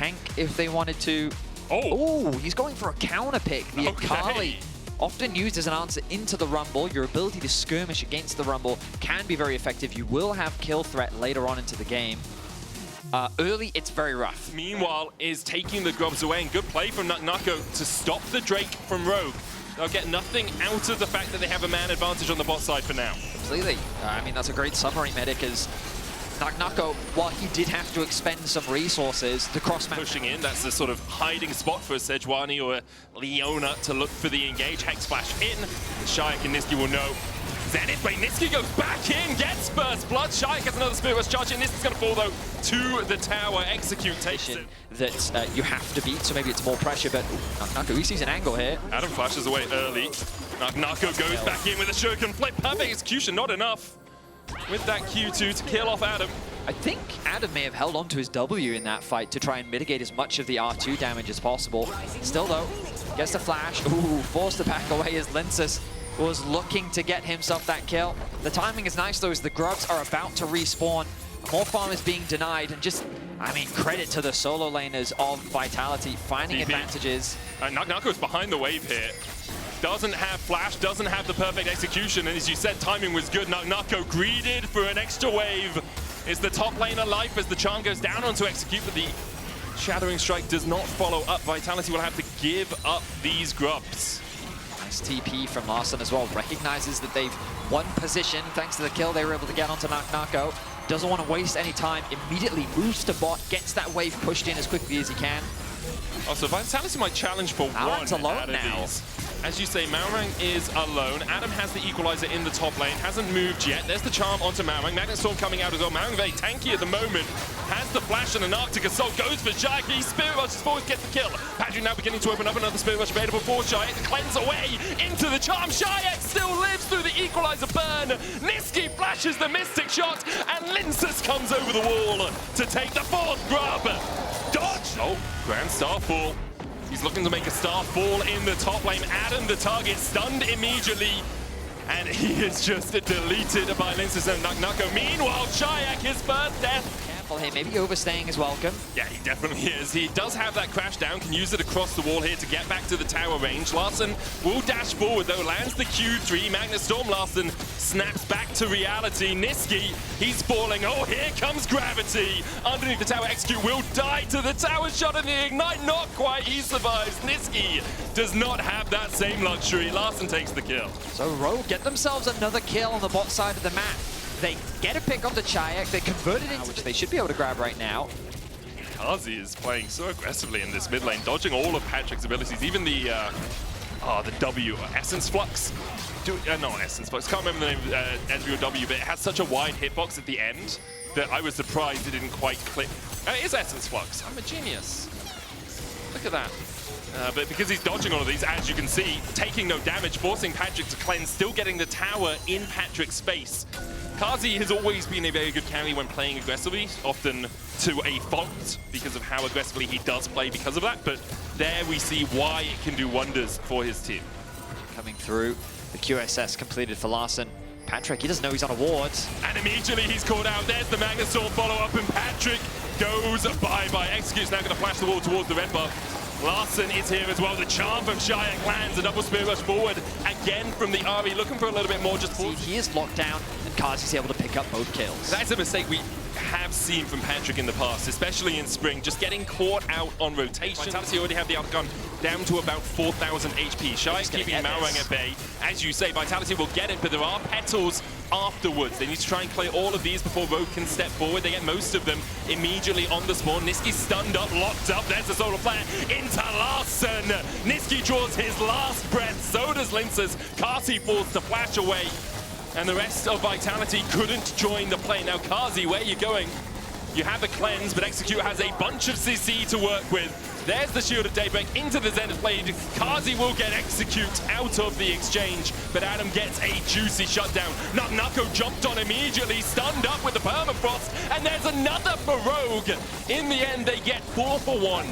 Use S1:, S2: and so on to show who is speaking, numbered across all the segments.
S1: tank if they wanted to.
S2: Oh,
S1: He's going for a counter pick. The Akali, often used as an answer into the Rumble. Your ability to skirmish against the Rumble can be very effective. You will have kill threat later on into the game. Early, it's very rough.
S2: Meanwhile, is taking the grubs away, and good play from Nako to stop the Drake from Rogue. They'll get nothing out of the fact that they have a man advantage on the bot side for now.
S1: Completely. I mean, that's a great summary, Medic, as Nako, while he did have to expend some resources to cross-map.
S2: Pushing in, that's the sort of hiding spot for a Sejuani or a Leona to look for the engage. Hex Flash in. Shayak and Niski will know. Zenith, wait, Niski goes back in, gets first blood. Shayak has another Spirit Rush charge in. Niski's going to fall, though, to the tower. Execute takes it.
S1: That you have to beat, so maybe it's more pressure, but Nako, he sees an angle here.
S2: Adam flashes away early. Nako goes back in with a shuriken flip. Perfect execution, not enough. With that Q2 to kill off Adam.
S1: I think Adam may have held on to his W in that fight to try and mitigate as much of the R2 damage as possible. Still, though, gets the flash. Ooh, forced to back away as Linsus was looking to get himself that kill. The timing is nice, though, as the grubs are about to respawn. More farm is being denied, and just, I mean, credit to the solo laners of Vitality, finding advantages.
S2: Nako's behind the wave here. Doesn't have flash, doesn't have the perfect execution, and as you said, timing was good. Nako greeded for an extra wave. Is the top lane alive as the charm goes down onto execute, but the Shattering Strike does not follow up. Vitality will have to give up these grubs.
S1: Nice TP from Larssen as well. Recognizes that they've won position thanks to the kill they were able to get onto Nako. Doesn't want to waste any time. Immediately moves to bot, gets that wave pushed in as quickly as he can.
S2: Also, Vitality might challenge for
S1: Alan's
S2: one
S1: alone
S2: out of
S1: now.
S2: these. As you say, Malrang is alone. Adam has the equalizer in the top lane, hasn't moved yet. There's the charm onto Malrang. Magnet Storm coming out as well. Malrang very tanky at the moment. Has the flash and an Arctic Assault. Goes for Shayak. He Spirit Rushes forward, gets the kill. Patrick now beginning to open up another Spirit Rush available for Shayak. Cleanse away into the charm. Shayak still lives through the equalizer burn. Niski flashes the Mystic Shot, and Linsus comes over the wall to take the fourth grub. Dodge! Oh, Grand Starfall. He's looking to make a Starfall in the top lane. Adam, the target, stunned immediately. And he is just deleted by Linsus and Nako. Meanwhile, Shayak, his first death.
S1: Careful here, maybe overstaying his welcome.
S2: Yeah, he definitely is. He does have that crash down, can use it across the wall here to get back to the tower range. Larssen will dash forward though, lands the Q3. Magnet Storm Larssen snaps back to reality. Niski, he's falling. Oh, here comes gravity. Underneath the tower, Execute will die to the tower shot and the Ignite. Not quite, he survives. Niski does not have that same luxury. Larssen takes the kill.
S1: So Rogue get themselves another kill on the bot side of the map. They get a pick on the Shayak, they convert it into which they should be able to grab right now.
S2: Kazi is playing so aggressively in this mid lane, dodging all of Patrick's abilities, even the W, Essence Flux. Not Essence Flux, can't remember the name of SW or W, but it has such a wide hitbox at the end that I was surprised it didn't quite click. It is Essence Flux, I'm a genius. Look at that. But because he's dodging all of these, as you can see, taking no damage, forcing Patrick to cleanse, still getting the tower in Patrick's space. Kazi has always been a very good carry when playing aggressively, often to a fault because of how aggressively he does play because of that, but there we see why it can do wonders for his team.
S1: Coming through, the QSS completed for Larssen. Patrick, he doesn't know he's on a ward.
S2: And immediately he's caught out. There's the Magnet Storm follow-up, and Patrick goes bye-bye. Execute's now going to flash the wall towards the red buff. Larssen is here as well. The charm from Shayak lands, a double Spirit Rush forward. Again from the RE, looking for a little bit more. Just
S1: he is locked down, and Kazi's able to pick up both kills.
S2: That's a mistake we have seen from Patrick in the past, especially in spring, just getting caught out on rotation. Vitality already have the outgun down to about 4,000 HP. Shayak keeping Malrang at bay. As you say, Vitality will get it, but there are petals afterwards. They need to try and clear all of these before Rogue can step forward. They get most of them immediately on the spawn. Niski stunned up, locked up. There's the solar flare into Larssen. Niski draws his last breath. So does Linsus. Kazi falls to flash away. And the rest of Vitality couldn't join the play. Now, Kazi, where are you going? You have a cleanse, but Execute has a bunch of CC to work with. There's the Shield of Daybreak into the Zenith Blade. Kazi will get Execute out of the exchange, but Adam gets a juicy shutdown. Nako jumped on immediately, stunned up with the Permafrost, and there's another for Rogue. In the end, they get 4 for 1.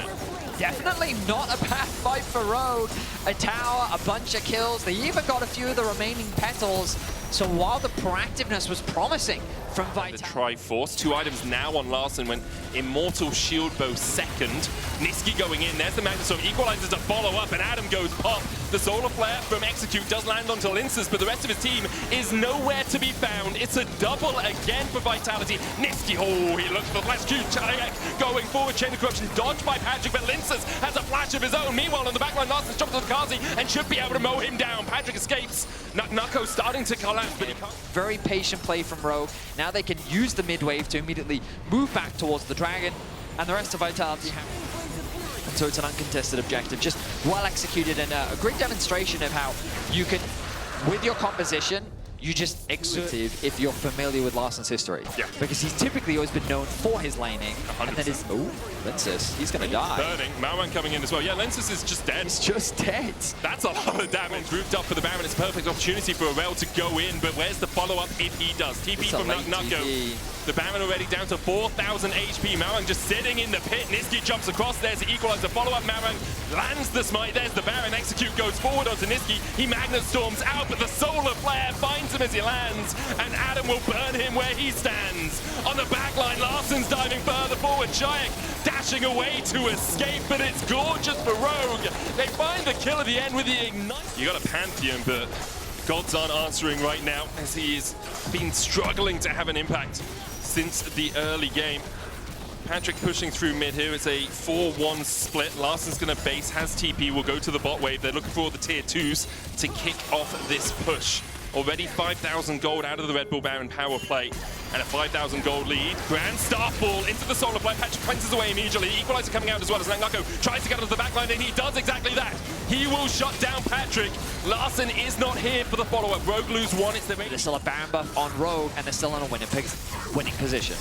S1: Definitely not a bad fight for Rogue. A tower, a bunch of kills. They even got a few of the remaining petals. So while the proactiveness was promising from
S2: The
S1: VIT.
S2: Triforce, 2 items now on Larssen when Immortal Shield Bow second. Niski going in, there's the Magnustorm, equalizes to follow up, and Adam goes pop. The Solar Flare from Execute does land onto Linces, but the rest of his team is nowhere to be found. It's a double again for Vitality. Niski, oh, he looks for the flash Q. Going forward, Chain of Corruption dodged by Patrick, but Linces has a flash of his own. Meanwhile, on the backline, Larsen's jumped on Kazi and should be able to mow him down. Patrick escapes. Nucko starting to collapse, but he can't.
S1: Very patient play from Rogue. Now they can use the mid-wave to immediately move back towards the Dragon, and the rest of Vitality have. And so it's an uncontested objective, just well executed, and a great demonstration of how you can, with your composition, you just exert if you're familiar with Larsen's history.
S2: Yeah.
S1: Because he's typically always been known for his laning.
S2: 100%.
S1: And then his, oh, Linces, he's gonna die.
S2: Burning, Malwan coming in as well. Yeah, Linces is just dead.
S1: He's just dead.
S2: That's a lot of damage. Grouped up for the Baron. It's a perfect opportunity for Aurel to go in, but where's the follow-up if he does? TP from Nucko. The Baron already down to 4,000 HP. Malwan just sitting in the pit. Niski jumps across. There's the equalizer. Follow-up. Malwan lands the smite. There's the Baron. Execute goes forward onto Niski. He Magnus storms out, but the Solar Flare finds him as he lands, and Adam will burn him where he stands. On the back line, Larsen's diving further forward. Shayak dashing away to escape, but it's gorgeous for Rogue. They find the kill at the end with the Ignite. You got a Pantheon, but gods aren't answering right now, as he's been struggling to have an impact since the early game. Patrick pushing through mid here. It's a 4-1 split. Larsen's going to base, has TP, will go to the bot wave. They're looking for the tier 2s to kick off this push. Already 5,000 gold out of the Red Bull Baron power play, and a 5,000 gold lead. Grand Starfall into the Solar Flare. Patrick cleanses away immediately. Equalizer coming out as well as Nucko tries to get onto the backline, and he does exactly that. He will shut down Patrick. Larsen is not here for the follow-up. Rogue lose one. It's the
S1: There's still a Baron buff on Rogue, and they're still in a winning position.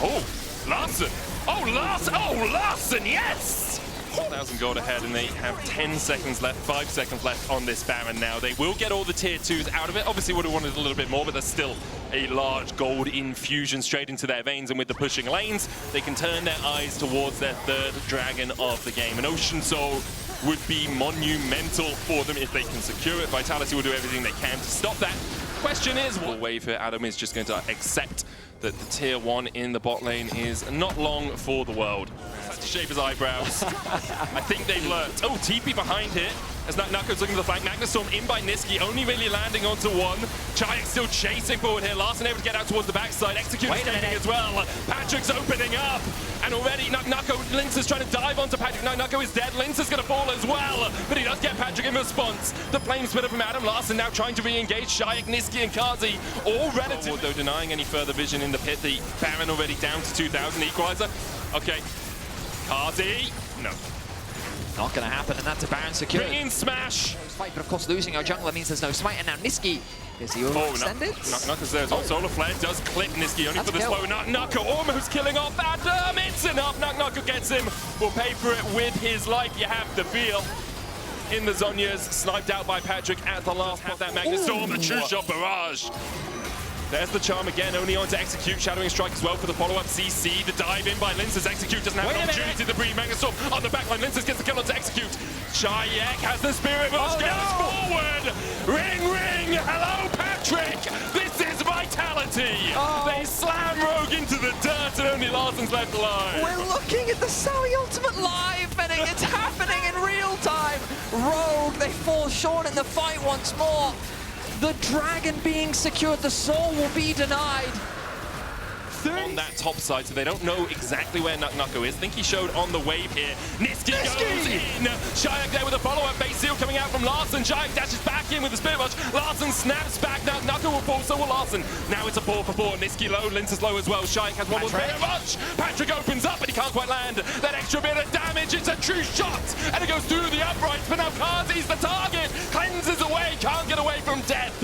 S2: Oh, Larsen. Oh, Larsen. Oh, Larsen, yes! 4,000 gold ahead, and they have 10 seconds left, 5 seconds left on this Baron now. They will get all the tier 2s out of it. Obviously would have wanted a little bit more, but there's still a large gold infusion straight into their veins, and with the pushing lanes, they can turn their eyes towards their third dragon of the game. An Ocean Soul would be monumental for them if they can secure it. Vitality will do everything they can to stop that. Question is, what wave here? Adam is just going to accept that the tier 1 in the bot lane is not long for the world. Has to shape his eyebrows. I think they've learned. Oh, TP behind here as Nucko's looking to the flank. Magnustorm in by Niski, only really landing onto one. Chayak still chasing forward here. Larsen able to get out towards the backside. Execute escaping as well. Patrick's opening up. And already Nucko, Lince is trying to dive onto Patrick. No, Nucko is dead. Lince is going to fall as well. But he does get Patrick in response. The flame splitter from Adam. Larsen now trying to re-engage Shayak, Niski, and Kazi. All relative, though, denying any further vision in the pit. The Baron already down to 2,000. Equalizer. Okay. Kazi. No.
S1: Not going to happen, and that's a Baron secured.
S2: Bring in Smash.
S1: Fight, but of course losing your jungler means there's no smite, and now Niski, is he overextended?
S2: Nucko's there as well. Solar Flare does clip Niski, only for the slow. Nucko almost killing off Adam. It's enough. Nucko gets him. Will pay for it with his life, you have to feel. In the Zhonya's, sniped out by Patrick at the last. Have that Magnustorm, the true shot barrage. There's the charm again, only on to Execute. Shadowing Strike as well for the follow-up. CC, the dive in by Linces. Execute doesn't have an opportunity to breathe. Magnustorm on the backline. Linces gets the kill onto Execute. Shayak has the Spirit Rush, goes forward. Ring, ring. Hello, Patrick. This is Vitality. They slam Rogue into the dirt, and only Larsen's left alive.
S1: We're looking at the Saudi Ultimate live, and it's happening in real time. Rogue, they fall short in the fight once more. The dragon being secured, the soul will be denied.
S2: On that top side, so they don't know exactly where Nucko is. I think he showed on the wave here. Niski goes in. Shayak there with a follow-up base seal coming out from Larsen. Shayak dashes back in with the Spirit Rush. Larsen snaps back. Now Nucko will fall, so will Larsen. Now it's a 4-for-4. Niski low, Lince is low as well. Shayak has one more Spirit Rush. Patrick opens up, but he can't quite land. That extra bit of damage, it's a true shot. And it goes through the uprights, but now Kazi's the target. Cleanses away, can't get away from death.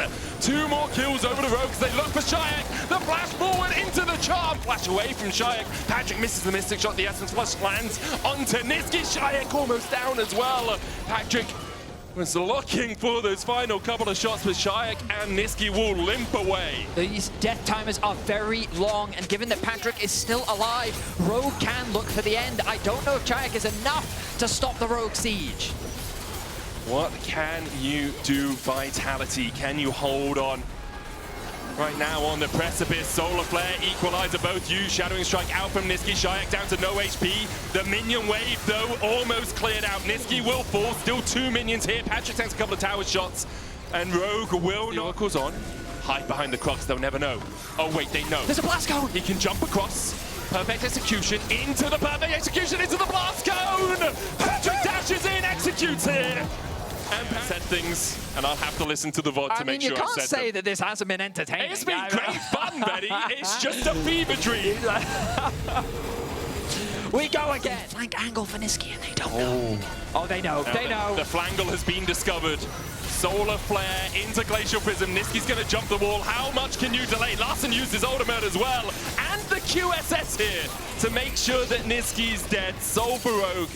S2: 2 more kills over the Rogue as they look for Shayak. The flash forward into the charm. Flash away from Shayak. Patrick misses the Mystic Shot. The Essence Flush lands onto Niski. Shayak almost down as well. Patrick was looking for those final couple of shots, but Shayak and Niski will limp away.
S1: These death timers are very long, and given that Patrick is still alive, Rogue can look for the end. I don't know if Shayak is enough to stop the Rogue siege.
S2: What can you do, Vitality? Can you hold on? Right now on the precipice, Solar Flare, Equalizer both used, Shadowing Strike out from Nisqy, Shayak down to no HP. The minion wave though almost cleared out. Nisqy will fall, still 2 minions here. Patrick takes a couple of tower shots and Rogue will not. Oracle's on, hide behind the Crux, they'll never know. Oh wait, they know.
S1: There's a blast cone!
S2: He can jump across. Perfect execution, into the perfect execution, into the blast cone! Patrick dashes in, executes here! And said things, and I'll have to listen to the VOD to make sure I said them.
S1: You can't say that this hasn't been entertaining.
S2: It's been great fun, Betty. It's just a fever dream.
S1: We go again. Flank angle for Nisqy, and they don't know. Oh, they know. They know.
S2: The flangle has been discovered. Solar Flare into Glacial Prism. Nisqy's going to jump the wall. How much can you delay? Larson used his ultimate as well. And the QSS here to make sure that Nisqy's dead. Soul for Rogue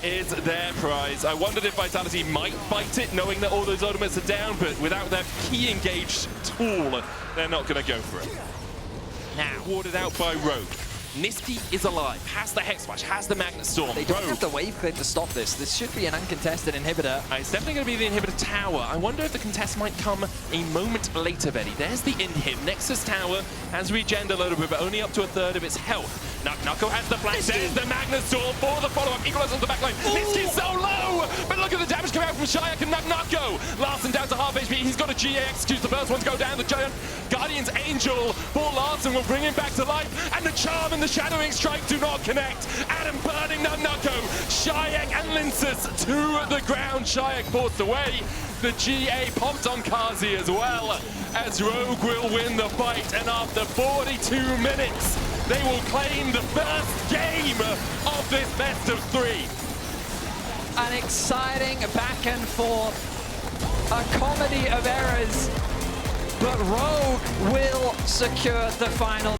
S2: is their prize. I wondered if Vitality might bite it, knowing that all those ultimates are down, but without their key engaged tool, they're not going to go for it. Now, warded out by Rogue. Nisqy is alive, has the Hex Smash, has the Magnet Storm.
S1: They don't have the wave clear to stop this. This should be an uncontested inhibitor.
S2: It's definitely going to be the inhibitor tower. I wonder if the contest might come a moment later, Betty. There's the inhib. Nexus tower has regened a little bit, but only up to a third of its health. Knuckle has the flash. There's the Magnet Storm for the follow-up. Equalizer on the backline. Nisqy's so low, but look at the damage coming out from Shayak and Knuckle. Larson down to half HP. He's got a GA, executes the first one to go down. The Giant Guardian's Angel for Larson will bring him back to life, and the Charm and the Shadowing Strike do not connect. Adam burning Knuckle. Shayak and Linsus to the ground. Shayak forced away. The GA popped on Kazi as well, as Rogue will win the fight, and after 42 minutes, they will claim the first game of this best of 3.
S1: An exciting back and forth, a comedy of errors, but Rogue will secure the final.